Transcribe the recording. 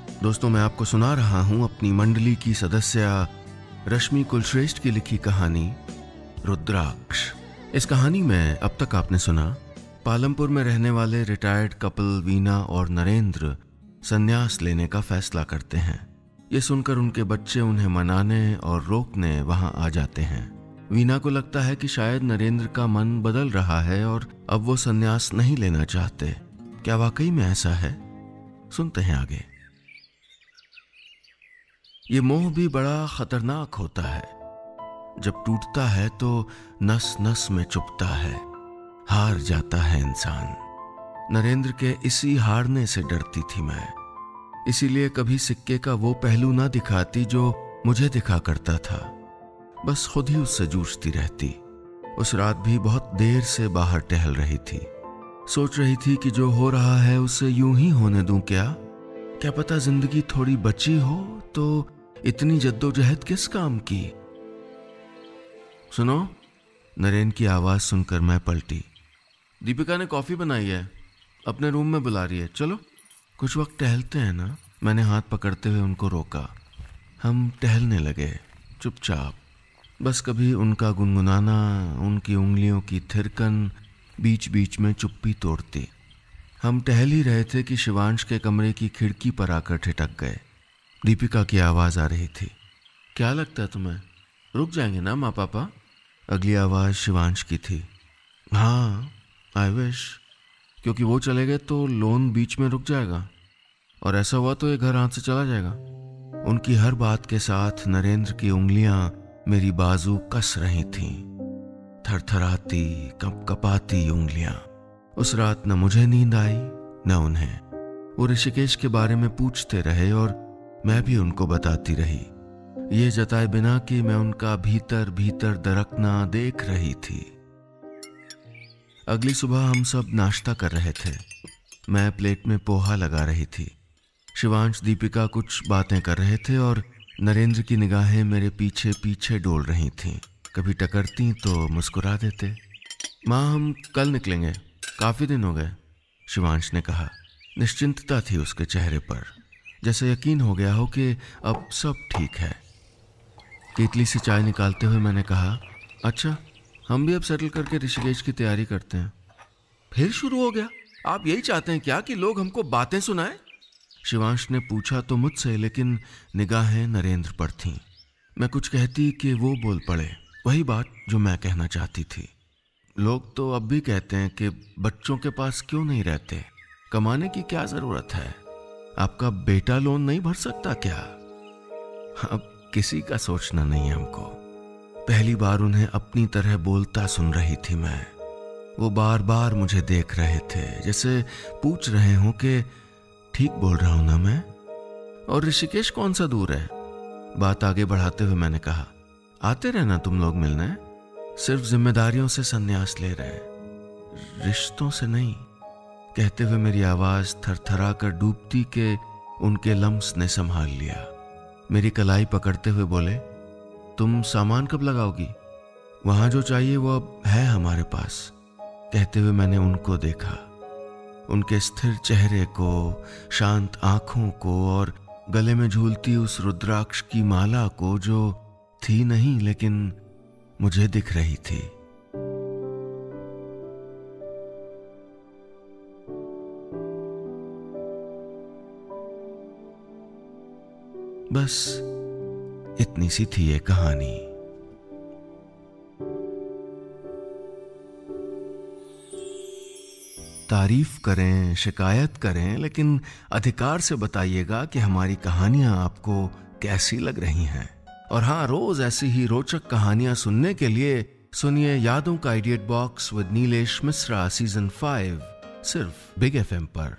दोस्तों, मैं आपको सुना रहा हूं अपनी मंडली की सदस्य रश्मि कुलश्रेष्ठ की लिखी कहानी रुद्राक्ष। इस कहानी में अब तक आपने सुना पालमपुर में रहने वाले रिटायर्ड कपल वीना और नरेंद्र संन्यास लेने का फैसला करते हैं। ये सुनकर उनके बच्चे उन्हें मनाने और रोकने वहां आ जाते हैं। वीना को लगता है कि शायद नरेंद्र का मन बदल रहा है और अब वो संन्यास नहीं लेना चाहते। क्या वाकई में ऐसा है? सुनते हैं आगे। ये मोह भी बड़ा खतरनाक होता है। जब टूटता है तो नस नस में चुभता है, हार जाता है इंसान। नरेंद्र के इसी हारने से डरती थी मैं, इसीलिए कभी सिक्के का वो पहलू ना दिखाती जो मुझे दिखा करता था। बस खुद ही उससे जूझती रहती। उस रात भी बहुत देर से बाहर टहल रही थी। सोच रही थी कि जो हो रहा है उसे यूं ही होने दूं क्या पता जिंदगी थोड़ी बची हो तो इतनी जद्दोजहद किस काम की। सुनो, नरेंद्र की आवाज सुनकर मैं पलटी। दीपिका ने कॉफी बनाई है, अपने रूम में बुला रही है, चलो कुछ वक्त टहलते हैं ना। मैंने हाथ पकड़ते हुए उनको रोका। हम टहलने लगे चुपचाप। बस कभी उनका गुनगुनाना, उनकी उंगलियों की थिरकन बीच बीच में चुप्पी तोड़ती। हम टहल ही रहे थे कि शिवांश के कमरे की खिड़की पर आकर ठिठक गए। दीपिका की आवाज आ रही थी। क्या लगता है तुम्हें, रुक जाएंगे ना माँ पापा? अगली आवाज शिवांश की थी। हाँ, आई विश, क्योंकि वो चले गए तो लोन बीच में रुक जाएगा और ऐसा हुआ तो ये घर हाथ से चला जाएगा। उनकी हर बात के साथ नरेंद्र की उंगलियां मेरी बाजू कस रही थीं, थरथराती कपकपाती उंगलियां। उस रात न मुझे नींद आई न उन्हें। वो ऋषिकेश के बारे में पूछते रहे और मैं भी उनको बताती रही, ये जताए बिना कि मैं उनका भीतर भीतर दरकना देख रही थी। अगली सुबह हम सब नाश्ता कर रहे थे। मैं प्लेट में पोहा लगा रही थी। शिवांश दीपिका कुछ बातें कर रहे थे और नरेंद्र की निगाहें मेरे पीछे पीछे डोल रही थीं। कभी टकरती तो मुस्कुरा देते। माँ, हम कल निकलेंगे, काफी दिन हो गए, शिवांश ने कहा। निश्चिंतता थी उसके चेहरे पर, जैसे यकीन हो गया हो कि अब सब ठीक है। केतली से चाय निकालते हुए मैंने कहा, अच्छा हम भी अब सेटल करके ऋषिकेश की तैयारी करते हैं। फिर शुरू हो गया? आप यही चाहते हैं क्या कि लोग हमको बातें सुनाएं? शिवांश ने पूछा तो मुझसे, लेकिन निगाहें नरेंद्र पर थीं। मैं कुछ कहती कि वो बोल पड़े, वही बात जो मैं कहना चाहती थी। लोग तो अब भी कहते हैं कि बच्चों के पास क्यों नहीं रहते, कमाने की क्या जरूरत है, आपका बेटा लोन नहीं भर सकता क्या? अब किसी का सोचना नहीं है हमको। पहली बार उन्हें अपनी तरह बोलता सुन रही थी मैं। वो बार बार मुझे देख रहे थे, जैसे पूछ रहे हों कि ठीक बोल रहा हूं ना मैं? और ऋषिकेश कौन सा दूर है? बात आगे बढ़ाते हुए मैंने कहा, आते रहना तुम लोग मिलने, सिर्फ जिम्मेदारियों से संन्यास ले रहे, रिश्तों से नहीं। कहते हुए मेरी आवाज थरथरा कर डूबती के उनके लम्स ने संभाल लिया। मेरी कलाई पकड़ते हुए बोले, तुम सामान कब लगाओगी? वहां जो चाहिए वो अब है हमारे पास। कहते हुए मैंने उनको देखा, उनके स्थिर चेहरे को, शांत आंखों को और गले में झूलती उस रुद्राक्ष की माला को, जो थी नहीं लेकिन मुझे दिख रही थी। बस इतनी सी थी ये कहानी। तारीफ करें, शिकायत करें, लेकिन अधिकार से बताइएगा कि हमारी कहानियां आपको कैसी लग रही हैं। और हाँ, रोज ऐसी ही रोचक कहानियां सुनने के लिए सुनिए यादों का idiot box with Nilesh Mishra season 5 सिर्फ बिग FM पर।